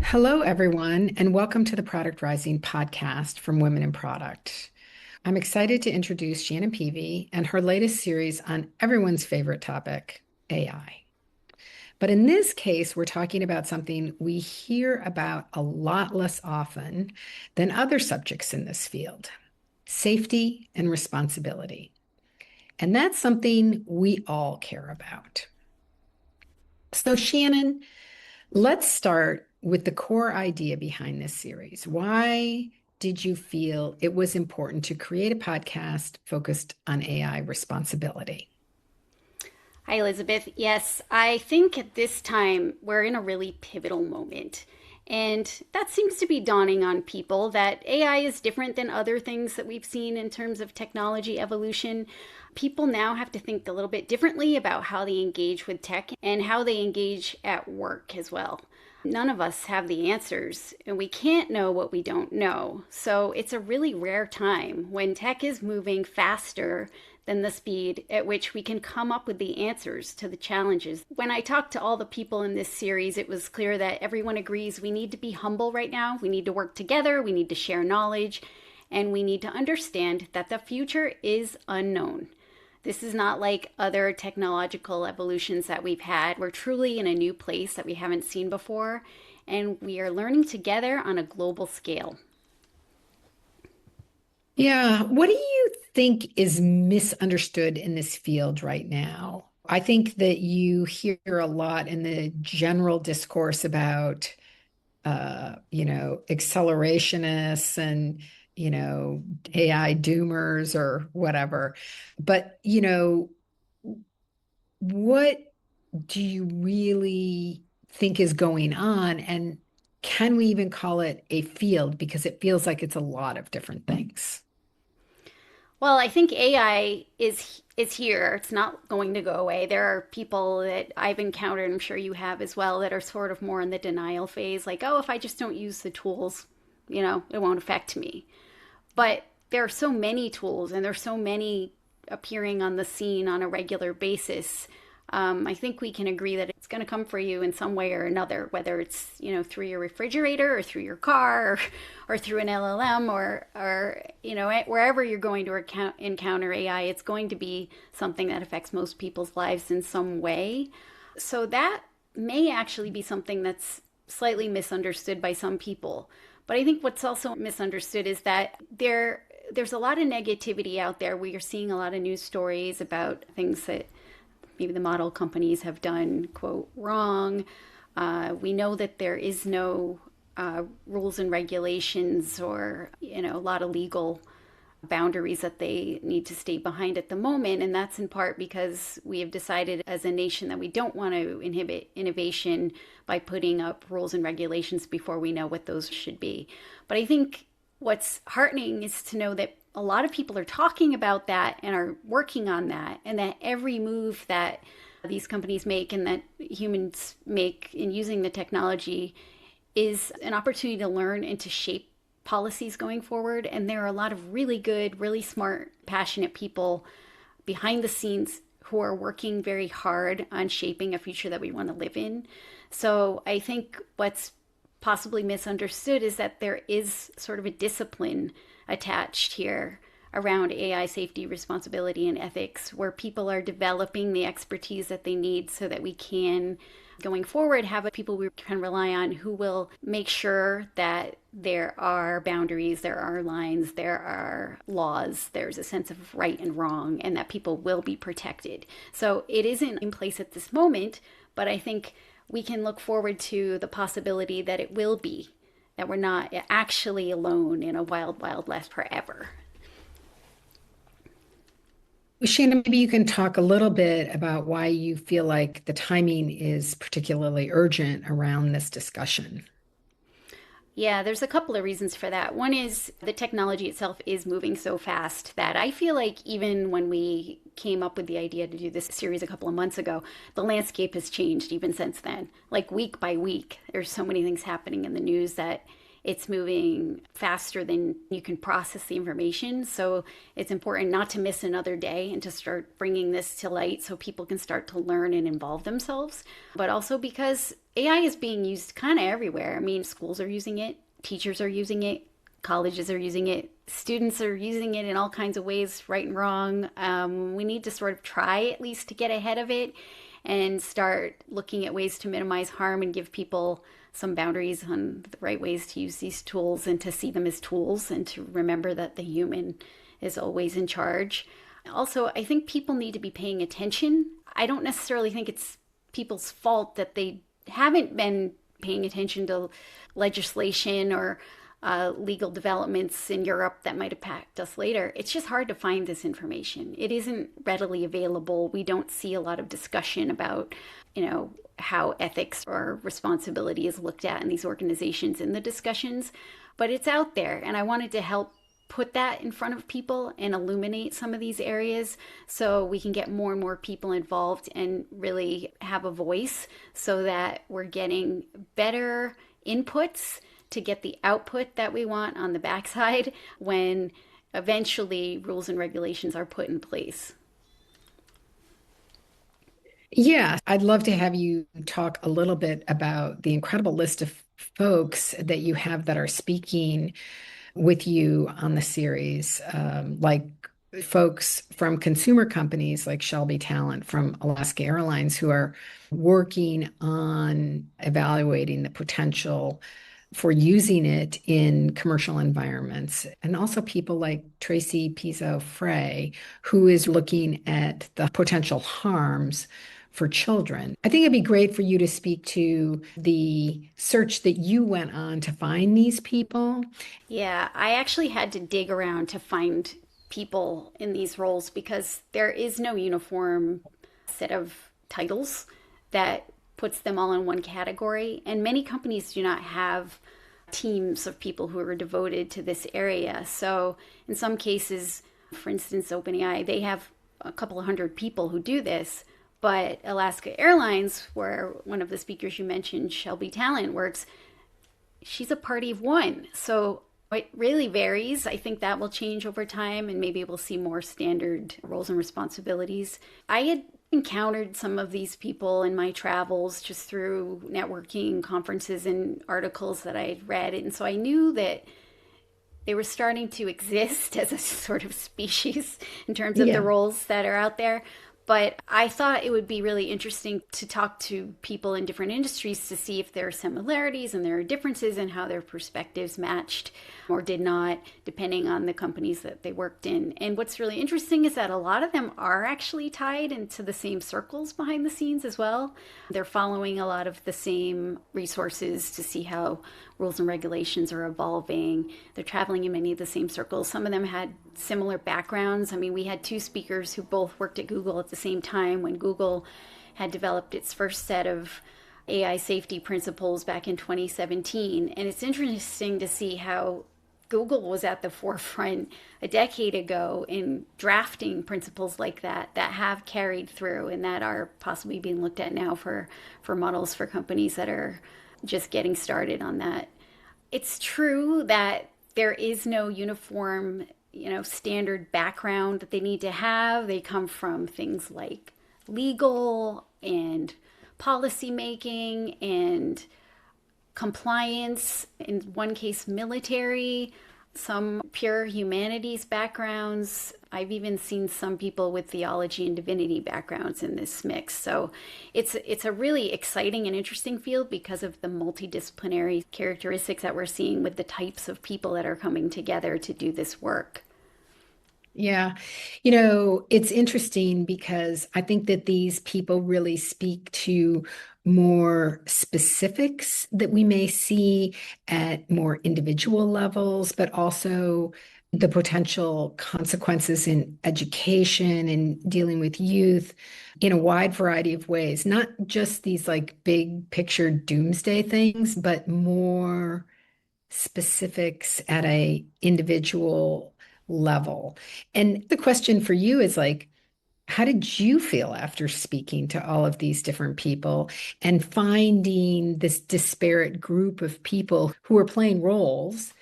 Hello, everyone, and welcome to the Product Rising podcast from Women in Product. I'm excited to introduce Shannon Peavey and her latest series on everyone's favorite topic, AI. But in this case, we're talking about something we hear about a lot less often than other subjects in this field, safety and responsibility. And that's something we all care about. So, Shannon, let's start with the core idea behind this series. Why did you feel it was important to create a podcast focused on AI responsibility? Hi, Elizabeth. Yes, I think at this time we're in a really pivotal moment. And that seems to be dawning on people that AI is different than other things that we've seen in terms of technology evolution. People now have to think a little bit differently about how they engage with tech and how they engage at work as well. None of us have the answers, and we can't know what we don't know. So it's a really rare time when tech is moving faster than the speed at which we can come up with the answers to the challenges. When I talked to all the people in this series, it was clear that everyone agrees we need to be humble right now. We need to work together, we need to share knowledge, and we need to understand that the future is unknown. This is not like other technological evolutions that we've had. We're truly in a new place that we haven't seen before, and we are learning together on a global scale. Yeah, what do you think is misunderstood in this field right now? I think that you hear a lot in the general discourse about, accelerationists and, AI doomers or whatever. But, what do you really think is going on? And can we even call it a field? Because it feels like it's a lot of different things. Well, I think AI is here. It's not going to go away. There are people that I've encountered, I'm sure you have as well, that are sort of more in the denial phase, like, oh, if I just don't use the tools, it won't affect me. But there are so many tools and there's so many appearing on the scene on a regular basis. I think we can agree that it's going to come for you in some way or another, whether it's through your refrigerator or through your car or through an LLM or wherever you're going to encounter AI, it's going to be something that affects most people's lives in some way. So that may actually be something that's slightly misunderstood by some people. But I think what's also misunderstood is that there's a lot of negativity out there. We are seeing a lot of news stories about things that maybe the model companies have done, quote, wrong. We know that there is no rules and regulations or, a lot of legal boundaries that they need to stay behind at the moment. And that's in part because we have decided as a nation that we don't want to inhibit innovation by putting up rules and regulations before we know what those should be. But I think what's heartening is to know that a lot of people are talking about that and are working on that, and that every move that these companies make and that humans make in using the technology is an opportunity to learn and to shape policies going forward. And there are a lot of really good, really smart, passionate people behind the scenes who are working very hard on shaping a future that we want to live in. So I think what's possibly misunderstood is that there is sort of a discipline attached here around AI safety, responsibility, and ethics, where people are developing the expertise that they need so that we can, going forward, have people we can rely on who will make sure that there are boundaries, there are lines, there are laws, there's a sense of right and wrong, and that people will be protected. So it isn't in place at this moment, but I think we can look forward to the possibility that it will be, that we're not actually alone in a wild, wild west forever. Shannon, maybe you can talk a little bit about why you feel like the timing is particularly urgent around this discussion. Yeah, there's a couple of reasons for that. One is the technology itself is moving so fast that I feel like even when we came up with the idea to do this series a couple of months ago, the landscape has changed even since then. Like week by week, there's so many things happening in the news that it's moving faster than you can process the information. So it's important not to miss another day and to start bringing this to light so people can start to learn and involve themselves. But also because AI is being used kind of everywhere. I mean, schools are using it, teachers are using it, colleges are using it, students are using it in all kinds of ways, right and wrong. We need to sort of try at least to get ahead of it and start looking at ways to minimize harm and give people some boundaries on the right ways to use these tools and to see them as tools and to remember that the human is always in charge. Also, I think people need to be paying attention. I don't necessarily think it's people's fault that they haven't been paying attention to legislation or legal developments in Europe that might impact us later. It's just hard to find this information. It isn't readily available. We don't see a lot of discussion about, how ethics or responsibility is looked at in these organizations in the discussions, but it's out there. And I wanted to help put that in front of people and illuminate some of these areas so we can get more and more people involved and really have a voice so that we're getting better inputs to get the output that we want on the backside when eventually rules and regulations are put in place. Yeah, I'd love to have you talk a little bit about the incredible list of folks that you have that are speaking with you on the series, like folks from consumer companies like Shelby Tallent from Alaska Airlines who are working on evaluating the potential for using it in commercial environments. And also people like Tracy Pizzo Frey, who is looking at the potential harms for children. I think it'd be great for you to speak to the search that you went on to find these people. Yeah, I actually had to dig around to find people in these roles because there is no uniform set of titles that puts them all in one category. And many companies do not have teams of people who are devoted to this area. So in some cases, for instance, OpenAI, they have a couple of hundred people who do this. But Alaska Airlines, where one of the speakers you mentioned, Shelby Tallent, works, she's a party of one. So it really varies. I think that will change over time and maybe we'll see more standard roles and responsibilities. I had encountered some of these people in my travels just through networking conferences and articles that I had read. And so I knew that they were starting to exist as a sort of species in terms of the Yeah. roles that are out there. But I thought it would be really interesting to talk to people in different industries to see if there are similarities and there are differences in how their perspectives matched or did not, depending on the companies that they worked in. And what's really interesting is that a lot of them are actually tied into the same circles behind the scenes as well. They're following a lot of the same resources to see how rules and regulations are evolving. They're traveling in many of the same circles. Some of them had similar backgrounds. I mean, we had two speakers who both worked at Google at the same time when Google had developed its first set of AI safety principles back in 2017. And it's interesting to see how Google was at the forefront a decade ago in drafting principles like that have carried through and that are possibly being looked at now for models for companies that are just getting started on that. It's true that there is no uniform, standard background that they need to have. They come from things like legal and policy making and compliance, in one case, military, some pure humanities backgrounds. I've even seen some people with theology and divinity backgrounds in this mix. So it's a really exciting and interesting field because of the multidisciplinary characteristics that we're seeing with the types of people that are coming together to do this work. Yeah. It's interesting because I think that these people really speak to more specifics that we may see at more individual levels, but also the potential consequences in education and dealing with youth in a wide variety of ways, not just these like big picture doomsday things, but more specifics at a individual level. And the question for you is like, How did you feel after speaking to all of these different people and finding this disparate group of people who were playing roles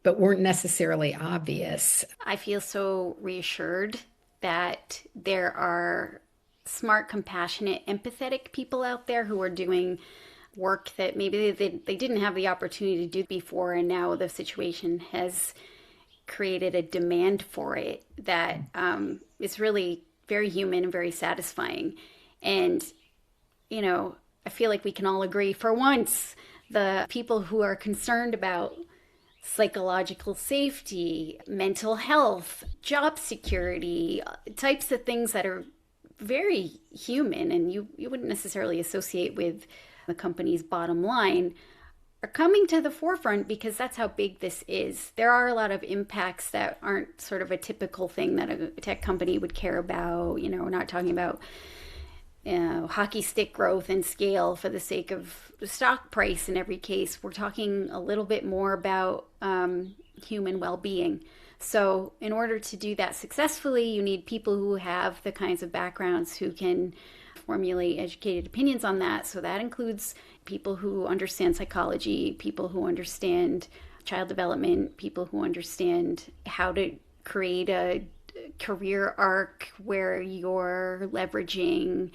but weren't necessarily obvious? I feel so reassured that there are smart, compassionate, empathetic people out there who are doing work that maybe they didn't have the opportunity to do before, and now the situation has created a demand for it that is really very human and very satisfying. And, I feel like we can all agree for once the people who are concerned about psychological safety, mental health, job security, types of things that are very human and you wouldn't necessarily associate with the company's bottom line are coming to the forefront because that's how big this is. There are a lot of impacts that aren't sort of a typical thing that a tech company would care about. We're not talking about hockey stick growth and scale for the sake of the stock price in every case. We're talking a little bit more about human well-being. So in order to do that successfully, you need people who have the kinds of backgrounds who can formulate educated opinions on that. So that includes people who understand psychology, people who understand child development, people who understand how to create a career arc where you're leveraging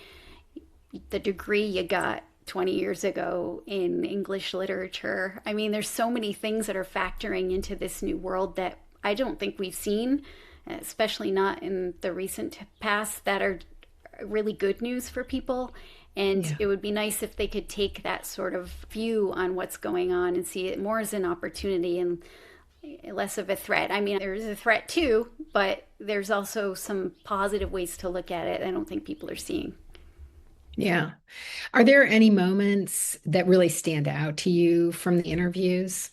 the degree you got 20 years ago in English literature. I mean, there's so many things that are factoring into this new world that I don't think we've seen, especially not in the recent past, that are really good news for people. And Yeah. it would be nice if they could take that sort of view on what's going on and see it more as an opportunity and less of a threat. I mean, there's a threat too, but there's also some positive ways to look at it I don't think people are seeing. Yeah. Are there any moments that really stand out to you from the interviews?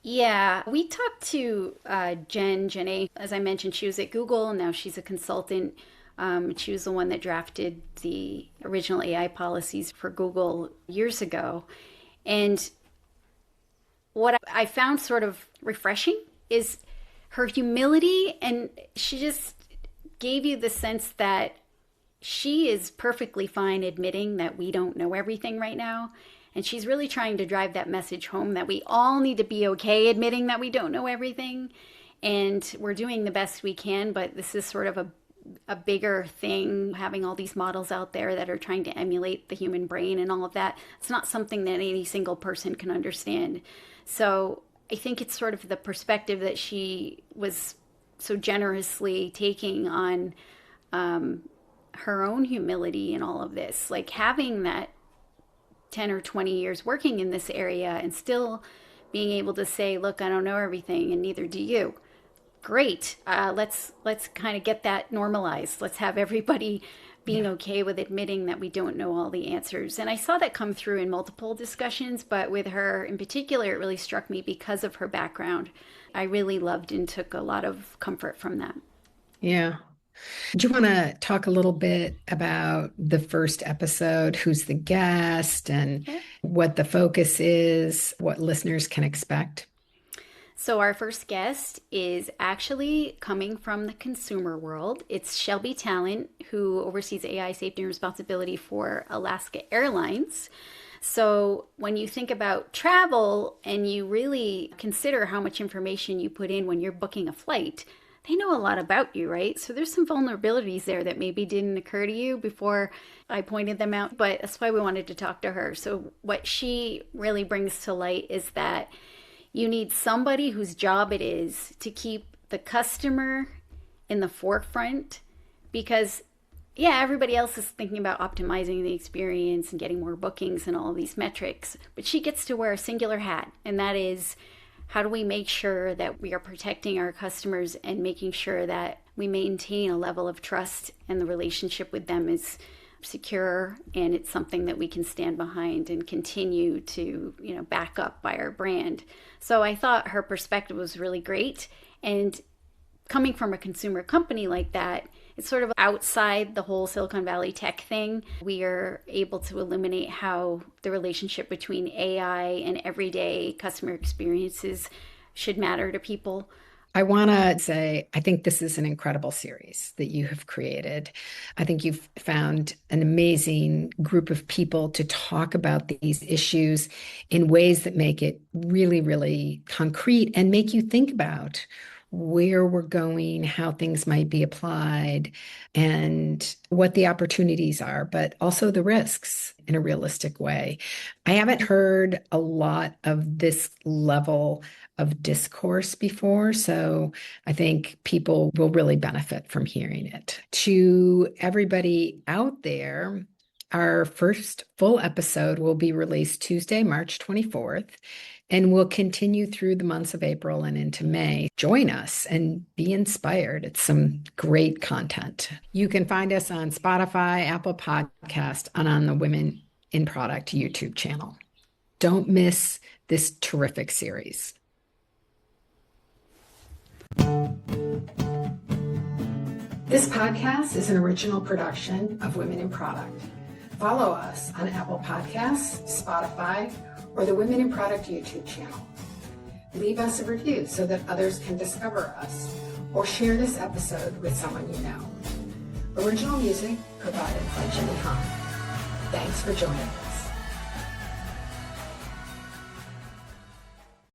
Yeah, we talked to Jenny. As I mentioned, she was at Google, and now she's a consultant. She was the one that drafted the original AI policies for Google years ago. And what I found sort of refreshing is her humility, and she just gave you the sense that she is perfectly fine admitting that we don't know everything right now. And she's really trying to drive that message home that we all need to be okay admitting that we don't know everything. And we're doing the best we can, but this is sort of a bigger thing, having all these models out there that are trying to emulate the human brain and all of that. It's not something that any single person can understand. So I think it's sort of the perspective that she was so generously taking on her own humility in all of this. Like having that 10 or 20 years working in this area and still being able to say, look, I don't know everything and neither do you. Great. Let's kind of get that normalized. Let's have everybody being Yeah. okay with admitting that we don't know all the answers. And I saw that come through in multiple discussions, but with her in particular, it really struck me because of her background. I really loved and took a lot of comfort from that. Yeah. Do you want to talk a little bit about the first episode? Who's the guest and Yeah. what the focus is, what listeners can expect? So, our first guest is actually coming from the consumer world. It's Shelby Tallent, who oversees AI safety and responsibility for Alaska Airlines. So, when you think about travel and you really consider how much information you put in when you're booking a flight, they know a lot about you, right? So, there's some vulnerabilities there that maybe didn't occur to you before I pointed them out, but that's why we wanted to talk to her. So, what she really brings to light is that you need somebody whose job it is to keep the customer in the forefront because, yeah, everybody else is thinking about optimizing the experience and getting more bookings and all of these metrics. But she gets to wear a singular hat, and that is how do we make sure that we are protecting our customers and making sure that we maintain a level of trust and the relationship with them is secure and it's something that we can stand behind and continue to back up by our brand. So I thought her perspective was really great, and coming from a consumer company like that, it's sort of outside the whole Silicon Valley tech thing. We are able to illuminate how the relationship between AI and everyday customer experiences should matter to people. I want to say, I think this is an incredible series that you have created. I think you've found an amazing group of people to talk about these issues in ways that make it really, really concrete and make you think about where we're going, how things might be applied, and what the opportunities are, but also the risks in a realistic way. I haven't heard a lot of this level of discourse before. So I think people will really benefit from hearing it. To everybody out there, our first full episode will be released Tuesday, March 24th, and will continue through the months of April and into May. Join us and be inspired. It's some great content. You can find us on Spotify, Apple Podcast, and on the Women in Product YouTube channel. Don't miss this terrific series. This podcast is an original production of Women in Product. Follow us on Apple Podcasts, Spotify, or the Women in Product YouTube channel. Leave us a review so that others can discover us, or share this episode with someone you know. Original music provided by Jimmy Hahn. Thanks for joining us.